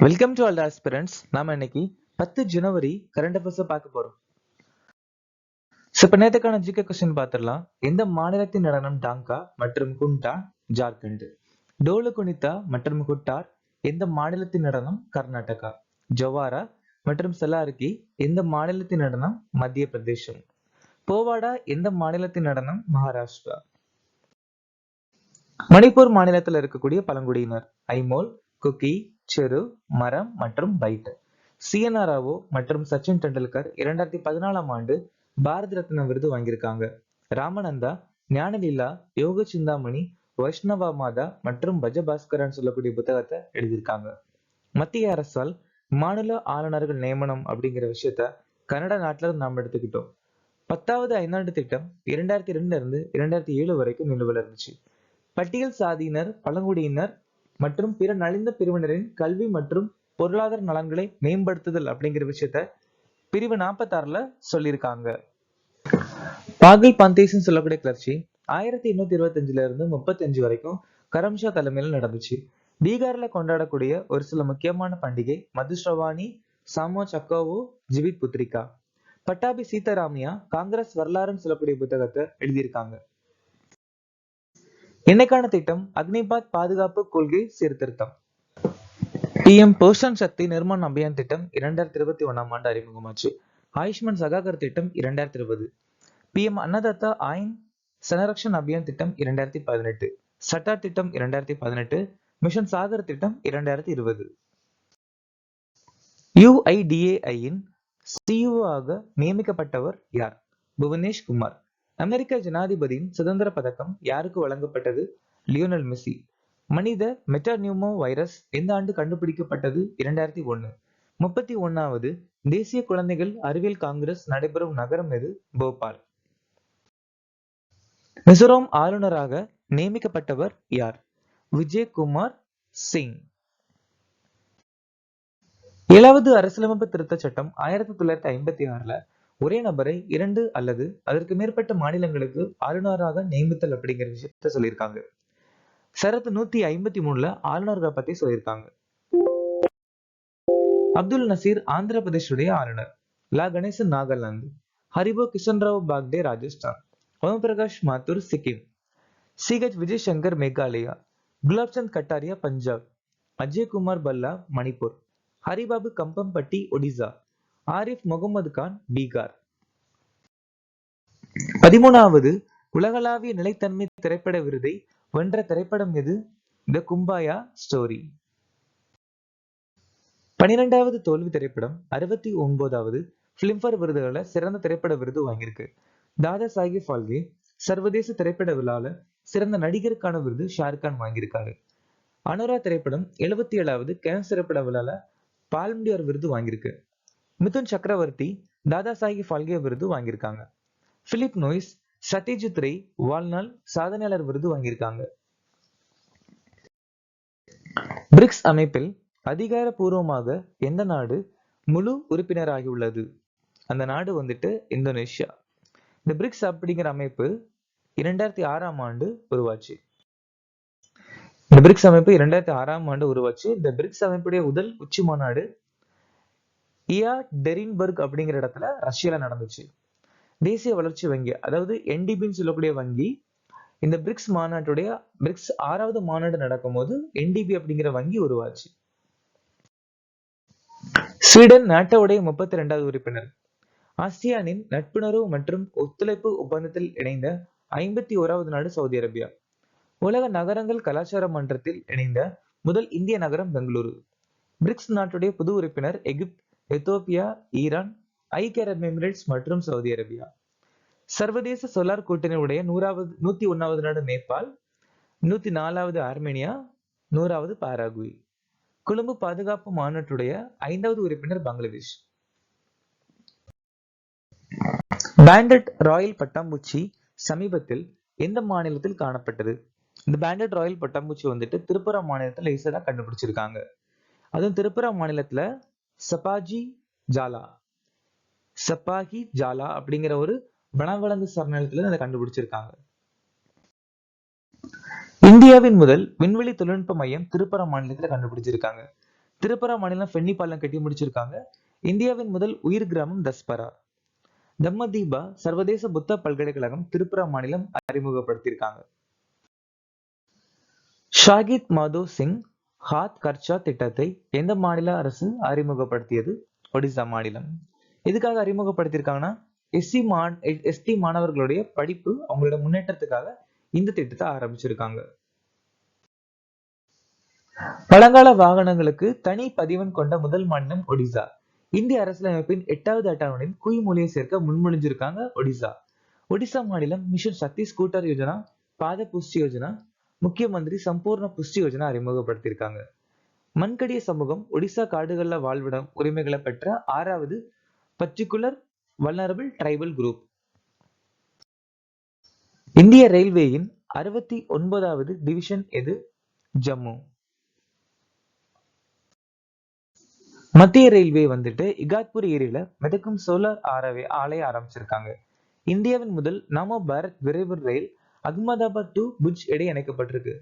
Welcome to all aspirants. நாம இன்னைக்கு 10 ஜனவரி current affairs பார்க்க போறோம். இப்ப நேத்துக்கான ஜிகே கொஸ்டின் பார்த்துடலாம். எந்த மாநிலத்தின் நடனம் டாங்கா மற்றும் குண்டா ஜார்க்கண்ட்? டோலு குனிதா மற்றும் குட்டார் எந்த மாநிலத்தின் நடனம் கர்நாடகா? ஜவாரா மற்றும் செலாருக்கி எந்த மாநிலத்தின் நடனம் மத்திய பிரதேசம்? போவாடா எந்த மாநிலத்தின் நடனம் மகாராஷ்டிரா? மணிப்பூர் மாநிலத்தில் இருக்கக்கூடிய பழங்குடியினர் ஐமோல், குக்கி, செரு, மரம் மற்றும் பைட். சிஎன்ஆர் ராவோ மற்றும் சச்சின் டெண்டுல்கர் 2014 ஆண்டு பாரத ரத்னா விருது வாங்கியிருக்காங்க. ராமநந்தா, ஞானலீலா, யோக சிந்தாமணி, வைஷ்ணவா மாதா மற்றும் பஜபாஸ்கரன் சொல்லக்கூடிய புத்தகத்தை எழுதியிருக்காங்க. மத்திய அரசால் மாநில ஆளுநர்கள் நியமனம் அப்படிங்கிற விஷயத்த கனடா நாட்டில நாம் எடுத்துக்கிட்டோம். 10வது ஐந்தாண்டு திட்டம் 2002 இருந்து 2007 வரைக்கும் நிலுவையில் இருந்துச்சு. பட்டியல் சாதியினர், பழங்குடியினர் மற்றும் பிற நலிந்த பிரிவினரின் கல்வி மற்றும் பொருளாதார நலன்களை மேம்படுத்துதல் அப்படிங்கிற விஷயத்த பிரிவு 46ல சொல்லியிருக்காங்க. பாகில் பந்தேசன் சொல்லக்கூடிய கிளர்ச்சி 1825 இருந்து 35 வரைக்கும் கரம்ஷா தலைமையில் நடந்துச்சு. பீகார்ல கொண்டாடக்கூடிய ஒரு சில முக்கியமான பண்டிகை மதுஸ்ரவாணி, சாமோ சக்கோவோ, ஜிவித் புத்ரிகா. பட்டாபி சீதாராமையா காங்கிரஸ் வரலாறுன்னு சொல்லக்கூடிய புத்தகத்தை எழுதியிருக்காங்க. இன்னைக்கான திட்டம் அக்னிபாத் பாதுகாப்பு கொள்கை சீர்திருத்தம். PM போஷன் சக்தி நிர்மாண் அபியான் திட்டம் 2021 ஆண்டு அறிமுகமாச்சு. ஆயுஷ்மான் சகாகர் திட்டம் 2020. PM அன்னதாத்தா ஆயின் சனரக்ஷன் அபியான் திட்டம் 2018. சட்டா திட்டம் 2018. மிஷன் சாகர் திட்டம் 2020. UIDAIயின் CEO ஆக நியமிக்கப்பட்டவர் யார்? புவனேஷ் குமார். அமெரிக்க ஜனாதிபதியின் சுதந்திர பதக்கம் யாருக்கு வழங்கப்பட்டது? Lionel Messi. மனித மெட்டானியூமோ வைரஸ் எந்த ஆண்டு கண்டுபிடிக்கப்பட்டது? 2001. 31வது தேசிய குழந்தைகள் அறிவியல் காங்கிரஸ் நடைபெறும் நகரம் எது? போபால். மிசோரம் ஆளுநராக நியமிக்கப்பட்டவர் யார்? விஜயகுமார் சிங். 7வது அரசியலமைப்பு திருத்த சட்டம் 1956ல ஒரே நபரை 2 அல்லது அதற்கு மேற்பட்ட மாநிலங்களுக்கு ஆளுநராக நியமித்தல் அப்படிங்கிற விஷயத்த சொல்லியிருக்காங்க. சரத் 153ல ஆளுநர்களை பத்தி சொல்லியிருக்காங்க. அப்துல் நசீர் ஆந்திர பிரதேஷுடைய ஆளுநர். லா கணேசன் நாகாலாந்து. ஹரிபோ கிஷன்ராவ் பாக்டே ராஜஸ்தான். ஓம் பிரகாஷ் மாத்தூர் சிக்கிம். CH விஜய் சங்கர் மேகாலயா. குலாப்சந்த் கட்டாரியா பஞ்சாப். அஜய்குமார் பல்லா மணிப்பூர். ஹரிபாபு கம்பம்பட்டி ஒடிசா. ஆரிஃப் முகமது கான் பீகார். 13வது உலகளாவிய நிலைத்தன்மை திரைப்பட விருதை வென்ற திரைப்படம் எது? த கும்பாயா ஸ்டோரி. 12வது தோல்வி திரைப்படம் 69வது பிலிம்பேர் விருதுகளை சிறந்த திரைப்பட விருது வாங்கியிருக்கு. தாதா சாஹிப் பால்கே சர்வதேச திரைப்பட விழால சிறந்த நடிகருக்கான விருது ஷாருக்கான் வாங்கியிருக்காரு. அனுரா திரைப்படம் 77வது கேன்ஸ் திரைப்பட விழால பால்ம்டியார் விருது வாங்கியிருக்கு. மிதுன் சக்கரவர்த்தி தாதா சாஹிப் பால்கே விருது வாங்கியிருக்காங்க. பிலிப் நோய்ஸ் சத்யஜித் ரே வாழ்நாள் சாதனையாளர் விருது வாங்கியிருக்காங்க. பிரிக்ஸ் அமைப்பில் அதிகாரப்பூர்வமாக எந்த நாடு முழு உறுப்பினராகியுள்ளது? அந்த நாடு வந்துட்டு இந்தோனேஷியா. இந்த பிரிக்ஸ் அப்படிங்கிற அமைப்பு 2006ஆம் ஆண்டு உருவாச்சு. இந்த பிரிக்ஸ் அமைப்பு 2006ஆம் ஆண்டு உருவாச்சு. இந்த பிரிக்ஸ் அமைப்புடைய முதல் உச்சி மாநாடு டெரின்பர்க் அப்படிங்கிற இடத்துல ரஷ்யால நடந்துச்சு. தேசிய வளர்ச்சி வங்கி அதாவது NDBன்னு சொல்லக்கூடிய வங்கி இந்த பிரிக்ஸ் மாநாட்டுடைய பிரிக்ஸ் 6வது மாநாடு நடக்கும் போது NDB அப்படிங்கிற வங்கி உருவாச்சு. ஸ்வீடன் நாட்டோடைய 32வது உறுப்பினர். ஆசியானின் நட்புணர்வு மற்றும் ஒத்துழைப்பு ஒப்பந்தத்தில் இணைந்த 51வது நாடு சவுதி அரேபியா. உலக நகரங்கள் கலாச்சார மன்றத்தில் இணைந்த முதல் இந்திய நகரம் பெங்களூரு. பிரிக்ஸ் நாட்டுடைய புது உறுப்பினர் எகிப்து, எத்தோப்பியா, ஈரான், ஐக்கிய அரபு எமிரேட்ஸ் மற்றும் சவுதி அரேபியா. சர்வதேச சோலார் கூட்டணியுடைய 101வது நாடு நேபாள், 104வது ஆர்மேனியா, 100வது பாராகுவே. கொழும்பு பாதுகாப்பு மாநாட்டுடைய 5வது உறுப்பினர் பங்களாதேஷ். பேண்டட் ராயல் பட்டாம்பூச்சி சமீபத்தில் எந்த மாநிலத்தில் காணப்பட்டது? இந்த பேண்டட் ராயல் பட்டாம்பூச்சி வந்துட்டு திரிபுரா மாநிலத்தில் லேசா கண்டுபிடிச்சிருக்காங்க. அதுவும் திரிபுரா மாநிலத்துல சபாஜி ஜாலா அப்படிங்கிற ஒரு வனவிலங்கு சரணாலயத்துல அதை கண்டுபிடிச்சிருக்காங்க. இந்தியாவின் முதல் விண்வெளி தொழில்நுட்ப மையம் திரிபுரா மாநிலத்துல கண்டுபிடிச்சிருக்காங்க. திரிபுரா மாநிலம் ஃபென்னி பாலம் கட்டி முடிச்சிருக்காங்க. இந்தியாவின் முதல் உயிர் கிராமம் தஸ்பரா. தம்மதீபா சர்வதேச புத்த பல்கலைக்கழகம் திரிபுரா மாநிலம் அறிமுகப்படுத்தியிருக்காங்க. ஷாகித் மாதவ் சிங் ஹாத் கர்ச்சா திட்டத்தை எந்த மாநில அரசு அறிமுகப்படுத்தியது? ஒடிசா மாநிலம். எதுக்காக அறிமுகப்படுத்தியிருக்காங்கன்னா எஸ்டி மாணவர்களுடைய படிப்பு அவங்களோட முன்னேற்றத்துக்காக இந்த திட்டத்தை ஆரம்பிச்சிருக்காங்க. பழங்கால வாகனங்களுக்கு தனி பதிவன் கொண்ட முதல் மாநிலம் ஒடிசா. இந்திய அரசியலமைப்பின் 8வது அட்டவணையில் குயிமொழியை சேர்க்க முன்மொழிஞ்சிருக்காங்க ஒடிசா. ஒடிசா மாநிலம் மிஷன் சக்தி ஸ்கூட்டர் யோஜனா, பாத புஷ்டி யோஜனா, முக்கிய மந்திரி சம்பூர்ண புஷ்டி யோஜனா அறிமுகப்படுத்தியிருக்காங்க. மண்கடிய சமூகம் ஒடிசா காடுகள்ல வாழ்விடம் உரிமைகளை பெற்ற 6வது பர்டிகுலர் வல்னரபிள் ட்ரைபல் குரூப். இந்திய ரயில்வேயின் 69வது டிவிஷன் எது? ஜம்மு. மத்திய ரயில்வே இகாத்பூர் ஏரியில மிதக்கும் சோலார் ஆலை ஆரம்பிச்சிருக்காங்க. இந்தியாவின் முதல் நமோ பாரத் விரைவு ரயில் அகமதாபாத் டு புஜ் இடையே இணைக்கப்பட்டிருக்கு.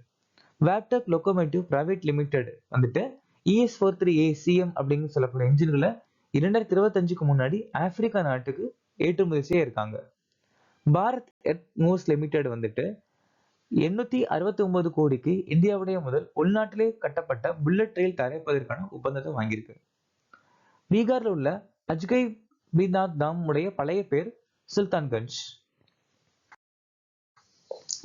வேப்டெக் லொகோமோட்டிவ் பிரைவேட் லிமிடெட் ES43A CM அப்படின்னு சொல்லக்கூடிய என்ஜின்களை 2025க்கு முன்னாடி ஆப்பிரிக்கா நாட்டுக்கு ஏற்றுமதி செய்ய இருக்காங்க. பாரத் எர்த்மோஸ் லிமிடெட் 869 கோடிக்கு இந்தியாவுடைய முதல் உள்நாட்டிலே கட்டப்பட்ட புல்லட் ரயில் தயாரிப்பதற்கான ஒப்பந்தத்தை வாங்கியிருக்கு. பீகார்ல உள்ள அஜ்கை பீர்நாத் தாம் உடைய பழைய பேர் சுல்தான்கஞ்ச்.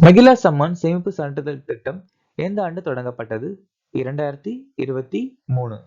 மகிழா சம்மான் சேமிப்பு சான்றிதழ் திட்டம் எந்த ஆண்டு தொடங்கப்பட்டது? 2023.